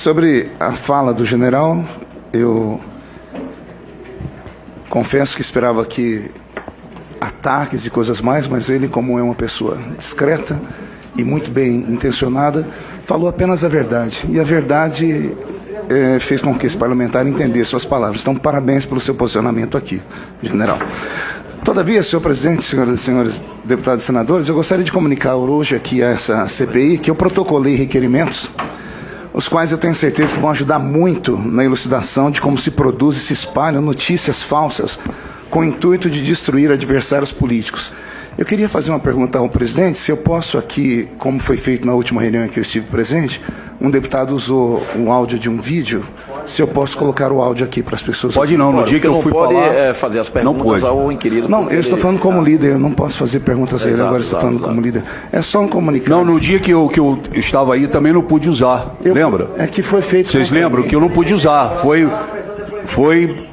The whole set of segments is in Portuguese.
Sobre a fala do general, eu confesso que esperava que ataques e coisas mais, mas ele, como é uma pessoa discreta e muito bem intencionada, falou apenas a verdade. E a verdade fez com que esse parlamentar entendesse suas palavras. Então, parabéns pelo seu posicionamento aqui, general. Todavia, senhor presidente, senhoras e senhores deputados e senadores, eu gostaria de comunicar hoje aqui a essa CPI que eu protocolei requerimentos, os quais eu tenho certeza que vão ajudar muito na elucidação de como se produz e se espalham notícias falsas com o intuito de destruir adversários políticos. Eu queria fazer uma pergunta ao presidente, se eu posso aqui, como foi feito na última reunião em que eu estive presente, um deputado usou um áudio de um vídeo, se eu posso colocar o áudio aqui para as pessoas... Pode não, no dia que eu fui falar... Não pode fazer as perguntas ao inquirido. Não, eu estou falando como líder, eu não posso fazer perguntas a ele, agora estou falando como líder. É só um comunicado. Não, no dia que eu estava aí também não pude usar, lembra? É que foi feito... Vocês lembram que eu não pude usar,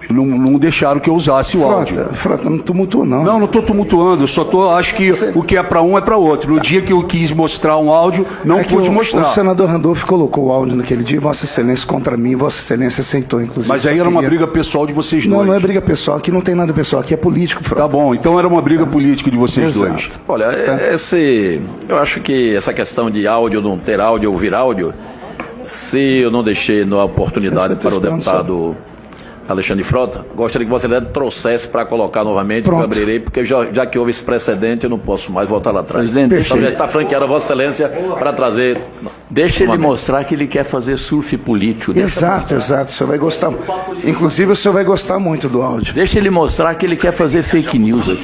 não deixaram que eu usasse o áudio. Frota, não tumultua não. Não estou tumultuando, eu só acho que o que é para um é para outro. No dia que eu quis mostrar um áudio, não pude mostrar. O senador Randolph colocou o áudio naquele dia, Vossa Excelência contra mim, Vossa Excelência aceitou, inclusive. Mas aí era uma briga pessoal de vocês dois. Não é briga pessoal, aqui não tem nada pessoal, aqui é político, Frota. Tá bom, então era uma briga política de vocês dois. Olha, eu acho que essa questão de áudio, não ter áudio ou ouvir áudio, se eu não deixei na oportunidade para o deputado Alexandre Frota, gostaria que você trouxesse para colocar novamente, eu abrirei, porque já que houve esse precedente, eu não posso mais voltar lá atrás. Presidente, está franqueada a Vossa Excelência para trazer... Deixa ele mostrar que ele quer fazer surf político. Exato, o senhor vai gostar. Inclusive, o senhor vai gostar muito do áudio. Deixa ele mostrar que ele quer fazer fake news aqui.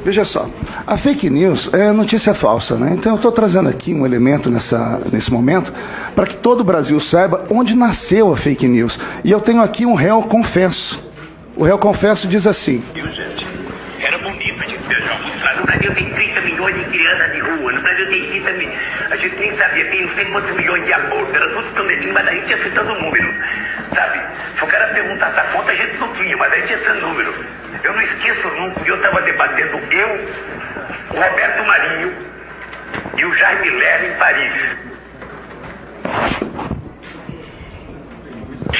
Veja só, a fake news é notícia falsa, né? Então eu estou trazendo aqui um elemento nesse momento para que todo o Brasil saiba onde nasceu a fake news. E eu tenho aqui um réu confesso. O réu confesso diz assim... Era bonito a gente viajar muito. No Brasil tem 30 milhões de crianças de rua. No Brasil tem 30 milhões. A gente nem sabia, tem não sei quantos milhões de abortos. Era tudo clandestino, mas a gente ia citando números. Sabe? Se o cara perguntasse a fonte, a gente não tinha, mas a gente ia citando números. Eu não esqueço nunca que eu estava debatendo o Roberto Marinho e o Jaime Lerner em Paris.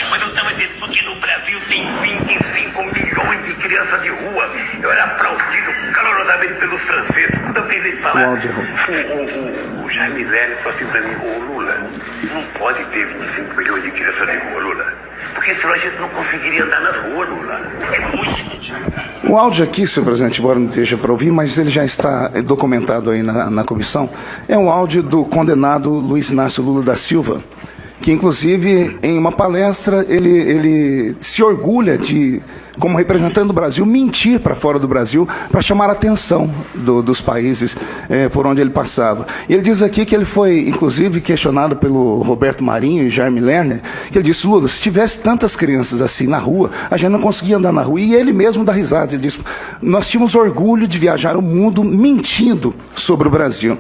Mas eu estava dizendo que no Brasil tem 25 milhões de crianças de rua. Eu era aplaudido calorosamente pelos franceses. Quando eu terminei de falar, o Jaime Lerner falou assim para mim: ô Lula, não pode ter 25 milhões de crianças de rua, Lula. Porque senão a gente não conseguiria andar nas ruas, Lula. É muito. O áudio aqui, senhor presidente, embora não esteja para ouvir, mas ele já está documentado aí na comissão, é um áudio do condenado Luiz Inácio Lula da Silva, que inclusive em uma palestra ele se orgulha de, como representante do Brasil, mentir para fora do Brasil para chamar a atenção dos países por onde ele passava. E ele diz aqui que ele foi inclusive questionado pelo Roberto Marinho e Jaime Lerner, que ele disse: Lula, se tivesse tantas crianças assim na rua, a gente não conseguia andar na rua. E ele mesmo dá risada, ele disse: nós tínhamos orgulho de viajar o mundo mentindo sobre o Brasil.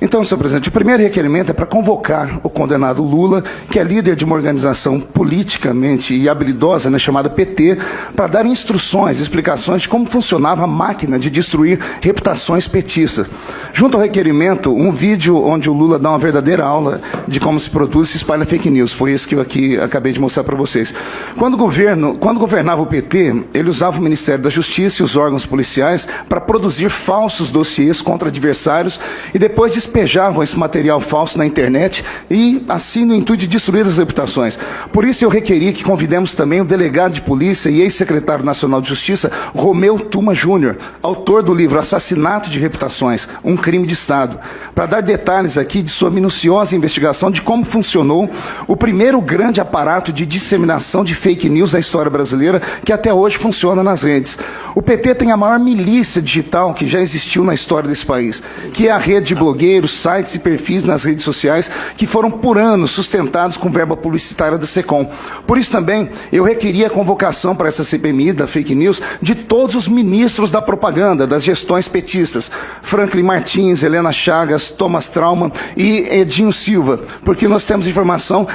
Então, senhor presidente, o primeiro requerimento é para convocar o condenado Lula, que é líder de uma organização politicamente e habilidosa, né, chamada PT, para dar instruções, explicações de como funcionava a máquina de destruir reputações petistas. Junto ao requerimento, um vídeo onde o Lula dá uma verdadeira aula de como se produz e se espalha fake news. Foi esse que eu aqui acabei de mostrar para vocês. Quando governava o PT, ele usava o Ministério da Justiça e os órgãos policiais para produzir falsos dossiês contra adversários e depois despejavam esse material falso na internet e assim no intuito de destruir as reputações. Por isso eu requeri que convidemos também o delegado de polícia e ex-secretário nacional de Justiça, Romeu Tuma Júnior, autor do livro Assassinato de Reputações, um crime de Estado, para dar detalhes aqui de sua minuciosa investigação de como funcionou o primeiro grande aparato de disseminação de fake news da história brasileira, que até hoje funciona nas redes. O PT tem a maior milícia digital que já existiu na história desse país, que é a rede de blogueiros, sites e perfis nas redes sociais que foram por anos sustentados com verba publicitária da SECOM. Por isso também eu requeri a convocação para essa CPI da fake news de todos os ministros da propaganda das gestões petistas, Franklin Martins, Helena Chagas, Thomas Trauman e Edinho Silva, porque nós temos informação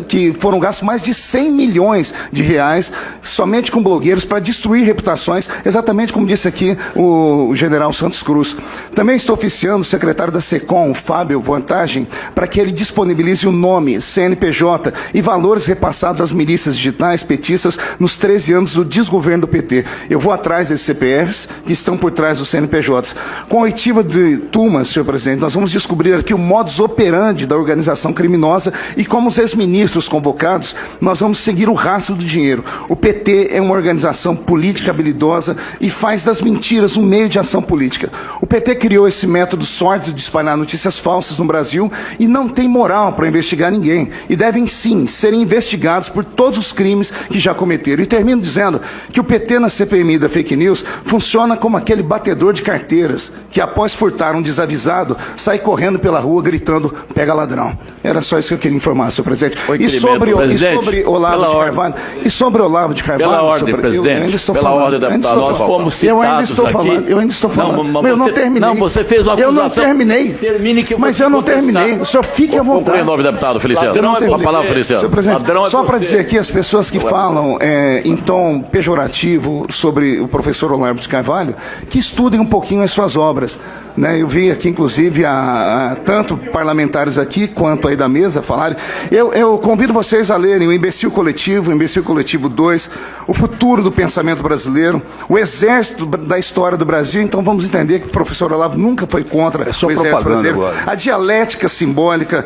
que foram gastos mais de 100 milhões de reais somente com blogueiros para destruir reputações, exatamente como disse aqui o general Santos Cruz. Também estou oficiando o secretário da SECOM, Fábio Vantagem, para que ele disponibilize o nome, CNPJ e valores repassados às milícias digitais petistas nos 13 anos do desgoverno do PT. Eu vou atrás desses CPFs que estão por trás dos CNPJs. Com a oitiva de turmas, senhor presidente, nós vamos descobrir aqui o modus operandi da organização criminosa e como os ex-ministros convocados, nós vamos seguir o rastro do dinheiro. O PT é uma organização política habilidosa e faz das mentiras um meio de ação política. O PT criou esse método sórdido de espalhar notícias falsas no Brasil e não tem moral para investigar ninguém. E devem sim serem investigados por todos os crimes que já cometeram. E termino dizendo que o PT na CPMI da fake news funciona como aquele batedor de carteiras que após furtar um desavisado sai correndo pela rua gritando "pega ladrão". Era só isso que eu queria informar, senhor presidente. E sobre Olavo de Carvalho, pela ordem, presidente, pela ordem, deputado, nós fomos citados aqui. Eu ainda estou falando. Não, Eu não terminei. Não, você fez uma acusação. Eu não terminei. Termine que eu Mas eu não terminei. O senhor fique à vontade. Conclui em nome do deputado Feliciano. Ladrão a palavra, Feliciano. Senhor presidente, Ladrão é só para você. dizer aqui, as pessoas que falam em tom pejorativo sobre o professor Olavo de Carvalho, que estudem um pouquinho as suas obras. Né? Eu vi aqui, inclusive, tanto parlamentares aqui quanto aí da mesa falarem. Eu convido vocês a lerem o Imbecil Coletivo 2, O Futuro do Pensamento Brasileiro, O Exército da História do Brasil. Então vamos entender que o professor Olavo nunca foi contra o Exército Brasileiro. Agora. A dialética simbólica,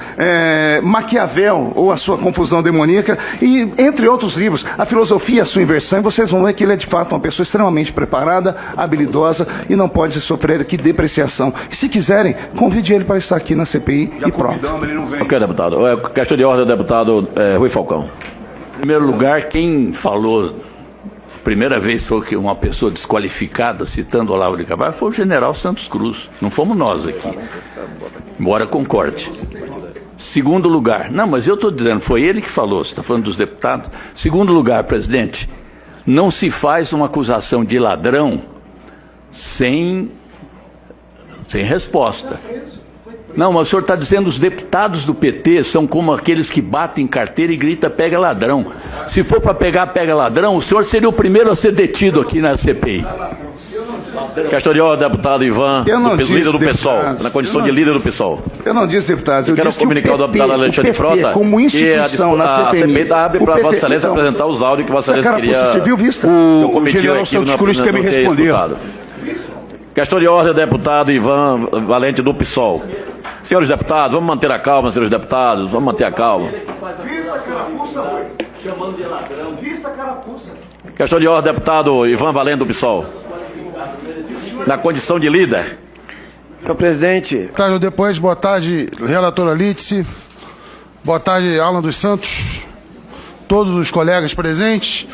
Maquiavel ou a sua confusão demoníaca e, entre outros livros, A Filosofia e a Sua Inversão. E vocês vão ver que ele é, de fato, uma pessoa extremamente preparada, habilidosa e não pode sofrer aqui depreciação. E se quiserem, convide ele para estar aqui na CPI e pronto. Ele não vem. Ok, deputado. Questão de ordem, deputado Rui Falcão. Em primeiro lugar, quem falou, primeira vez foi que uma pessoa desqualificada, citando Olavo de Carvalho, foi o general Santos Cruz. Não fomos nós aqui. Embora concorde. Segundo lugar, não, mas eu estou dizendo, foi ele que falou, você está falando dos deputados. Segundo lugar, presidente, não se faz uma acusação de ladrão sem resposta. Não, mas o senhor está dizendo que os deputados do PT são como aqueles que batem carteira e gritam "pega ladrão". Se for para pegar "pega ladrão", o senhor seria o primeiro a ser detido aqui na CPI. Questão de ordem, deputado Ivan, líder do PSOL, na condição de líder do PSOL. Eu não disse, deputados, eu quero disse que comunicar ao deputado Alexandre Frota como instituição na CPI abre para Vossa Excelência apresentar os áudios que Vossa Excelência queria. Você viu vista? O general Santos Cruz quer me responder. Questão de ordem, deputado Ivan Valente do PSOL. Senhores deputados, vamos manter a calma, senhores deputados, vamos manter a calma. Vista a carapuça, chamando de ladrão. Vista a carapuça. Questão de ordem, deputado Ivan Valente do PSOL. Na condição de líder. Senhor presidente. Boa tarde, depois. Boa tarde, relatora Litsi. Boa tarde, Alan dos Santos. Todos os colegas presentes.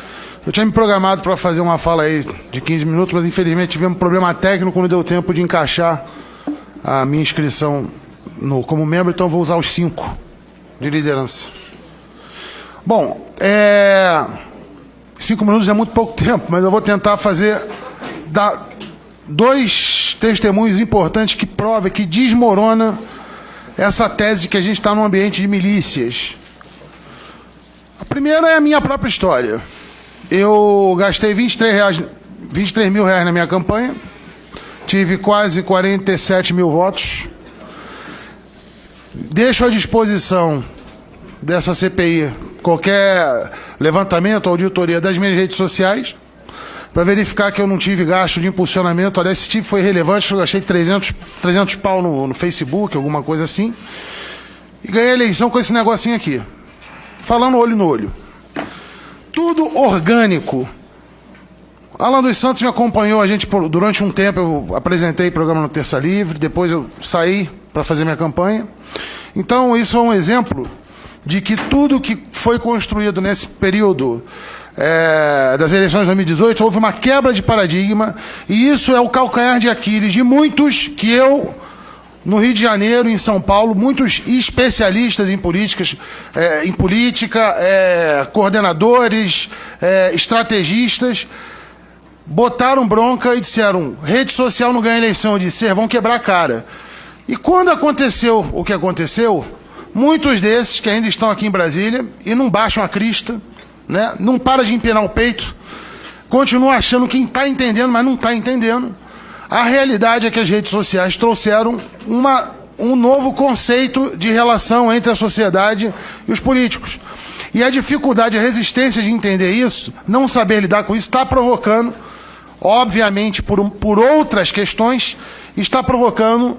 Eu tinha me programado para fazer uma fala aí de 15 minutos, mas infelizmente tivemos um problema técnico, não deu tempo de encaixar a minha inscrição como membro, então vou usar os 5 de liderança. Bom, 5 minutos é muito pouco tempo, mas eu vou tentar dar 2 testemunhos importantes que provam, que desmorona essa tese que a gente está num ambiente de milícias. A primeira é a minha própria história. Eu gastei R$23 mil na minha campanha, tive quase 47 mil votos. Deixo à disposição dessa CPI qualquer levantamento, auditoria das minhas redes sociais, para verificar que eu não tive gasto de impulsionamento. Aliás, se tive foi relevante, eu gastei 300 pau no Facebook, alguma coisa assim, e ganhei a eleição com esse negocinho aqui, falando olho no olho. Tudo orgânico. Alan dos Santos me acompanhou durante um tempo. Eu apresentei programa no Terça Livre, depois eu saí para fazer minha campanha. Então, isso é um exemplo de que tudo que foi construído nesse período das eleições de 2018, houve uma quebra de paradigma, e isso é o calcanhar de Aquiles de muitos que eu, no Rio de Janeiro, em São Paulo, muitos especialistas em política, coordenadores, estrategistas, botaram bronca e disseram: rede social não ganha eleição. Eu disse: vão quebrar a cara. E quando aconteceu o que aconteceu, muitos desses que ainda estão aqui em Brasília e não baixam a crista, né, não para de empinar o peito, continuam achando que está entendendo, mas não está entendendo. A realidade é que as redes sociais trouxeram um novo conceito de relação entre a sociedade e os políticos. E a dificuldade, a resistência de entender isso, não saber lidar com isso, está provocando, obviamente por outras questões, está provocando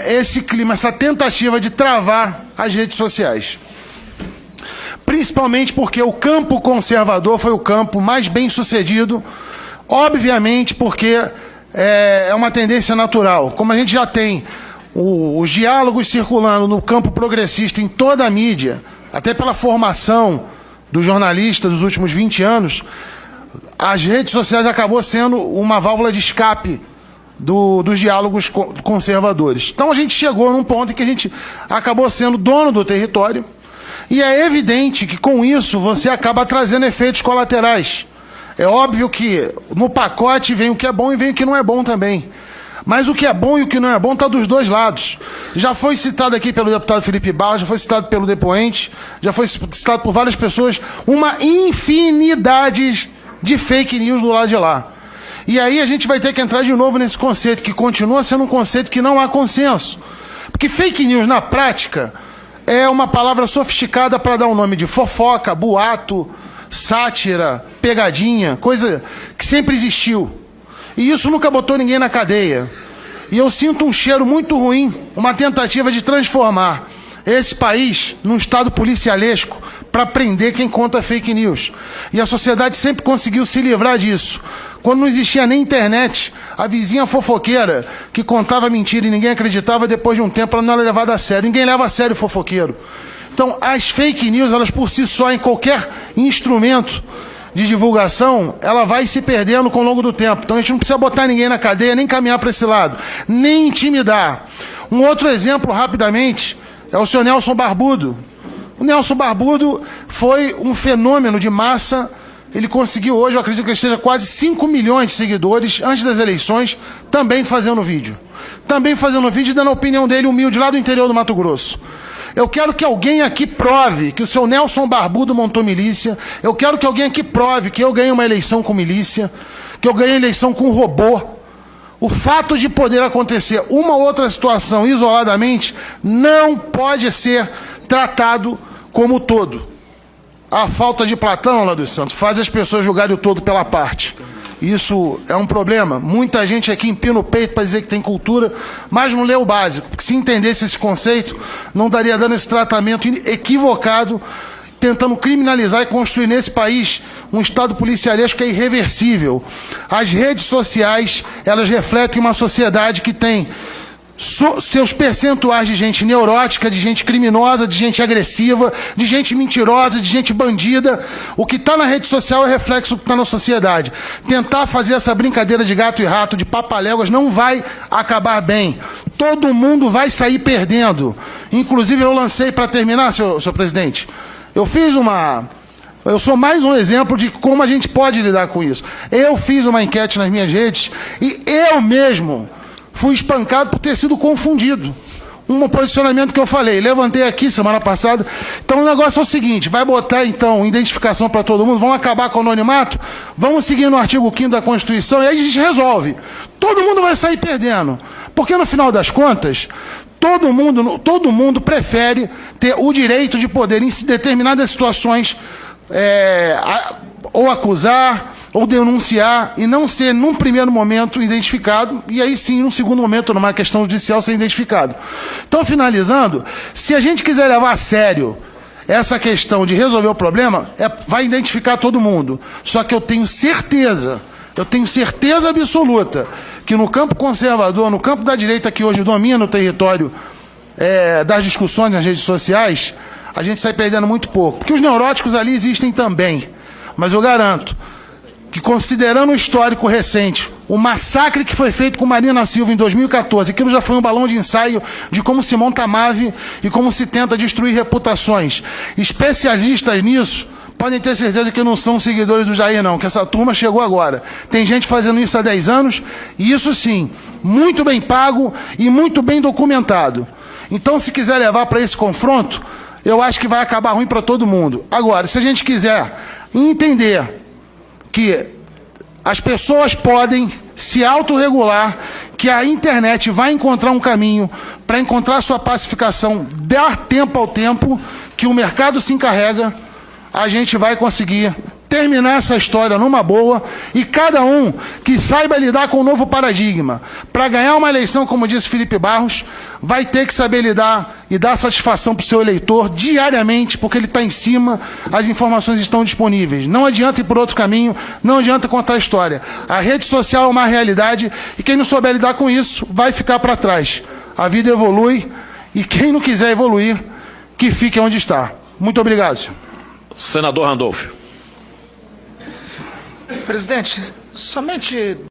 esse clima, essa tentativa de travar as redes sociais. Principalmente porque o campo conservador foi o campo mais bem sucedido, obviamente porque é uma tendência natural. Como a gente já tem os diálogos circulando no campo progressista em toda a mídia, até pela formação do jornalista dos últimos 20 anos, as redes sociais acabou sendo uma válvula de escape dos diálogos conservadores. Então a gente chegou num ponto em que a gente acabou sendo dono do território, e é evidente que com isso você acaba trazendo efeitos colaterais. É óbvio que no pacote vem o que é bom e vem o que não é bom também. Mas o que é bom e o que não é bom está dos dois lados. Já foi citado aqui pelo deputado Felipe Barros, já foi citado pelo depoente, já foi citado por várias pessoas, uma infinidade de fake news do lado de lá. E aí a gente vai ter que entrar de novo nesse conceito, que continua sendo um conceito que não há consenso. Porque fake news, na prática, é uma palavra sofisticada para dar o nome de fofoca, boato, sátira, pegadinha, coisa que sempre existiu. E isso nunca botou ninguém na cadeia. E eu sinto um cheiro muito ruim, uma tentativa de transformar esse país num estado policialesco para prender quem conta fake news. E a sociedade sempre conseguiu se livrar disso. Quando não existia nem internet, a vizinha fofoqueira que contava mentira e ninguém acreditava, depois de um tempo ela não era levada a sério. Ninguém leva a sério o fofoqueiro. Então, as fake news, elas por si só, em qualquer instrumento de divulgação, ela vai se perdendo com o longo do tempo. Então, a gente não precisa botar ninguém na cadeia, nem caminhar para esse lado, nem intimidar. Um outro exemplo, rapidamente, é o senhor Nelson Barbudo. O Nelson Barbudo foi um fenômeno de massa. Ele conseguiu hoje, eu acredito que ele esteja quase 5 milhões de seguidores antes das eleições, também fazendo vídeo. Também fazendo vídeo e dando a opinião dele humilde lá do interior do Mato Grosso. Eu quero que alguém aqui prove que o seu Nelson Barbudo montou milícia. Eu quero que alguém aqui prove que eu ganhei uma eleição com milícia, que eu ganhei eleição com robô. O fato de poder acontecer uma ou outra situação isoladamente não pode ser tratado como todo. A falta de Platão, lá dos Santos, faz as pessoas julgarem o todo pela parte. Isso é um problema. Muita gente aqui empina o peito para dizer que tem cultura, mas não lê o básico. Porque se entendesse esse conceito, não estaria dando esse tratamento equivocado, tentando criminalizar e construir nesse país um estado policialesco que é irreversível. As redes sociais, elas refletem uma sociedade que tem seus percentuais de gente neurótica, de gente criminosa, de gente agressiva, de gente mentirosa, de gente bandida. O que está na rede social é reflexo do que está na sociedade. Tentar fazer essa brincadeira de gato e rato, de papaléguas, não vai acabar bem. Todo mundo vai sair perdendo. Inclusive, eu lancei, para terminar, senhor presidente, eu sou mais um exemplo de como a gente pode lidar com isso. Eu fiz uma enquete nas minhas redes e eu mesmo fui espancado por ter sido confundido. Um posicionamento que eu falei, levantei aqui semana passada. Então o negócio é o seguinte, vai botar então identificação para todo mundo, vamos acabar com o anonimato, vamos seguir no artigo 5º da Constituição e aí a gente resolve. Todo mundo vai sair perdendo. Porque no final das contas, todo mundo prefere ter o direito de poder, em determinadas situações, ou acusar, ou denunciar, e não ser, num primeiro momento, identificado, e aí sim, num segundo momento, numa questão judicial, ser identificado. Então, finalizando, se a gente quiser levar a sério essa questão de resolver o problema, vai identificar todo mundo. Só que eu tenho certeza absoluta, que no campo conservador, no campo da direita que hoje domina o território das discussões nas redes sociais, a gente sai perdendo muito pouco. Porque os neuróticos ali existem também. Mas eu garanto que, considerando o histórico recente, o massacre que foi feito com Marina Silva em 2014, aquilo já foi um balão de ensaio de como se monta a MAVE e como se tenta destruir reputações. Especialistas nisso podem ter certeza que não são seguidores do Jair, não, que essa turma chegou agora. Tem gente fazendo isso há 10 anos, e isso sim, muito bem pago e muito bem documentado. Então, se quiser levar para esse confronto, eu acho que vai acabar ruim para todo mundo. Agora, se a gente quiser entender que as pessoas podem se autorregular, que a internet vai encontrar um caminho para encontrar sua pacificação, dar tempo ao tempo, que o mercado se encarrega, a gente vai conseguir terminar essa história numa boa e cada um que saiba lidar com o novo paradigma. Para ganhar uma eleição, como disse Felipe Barros, vai ter que saber lidar e dar satisfação para o seu eleitor diariamente, porque ele está em cima, as informações estão disponíveis. Não adianta ir por outro caminho, não adianta contar a história. A rede social é uma realidade e quem não souber lidar com isso vai ficar para trás. A vida evolui e quem não quiser evoluir, que fique onde está. Muito obrigado, senhor. Senador Randolph. Presidente, somente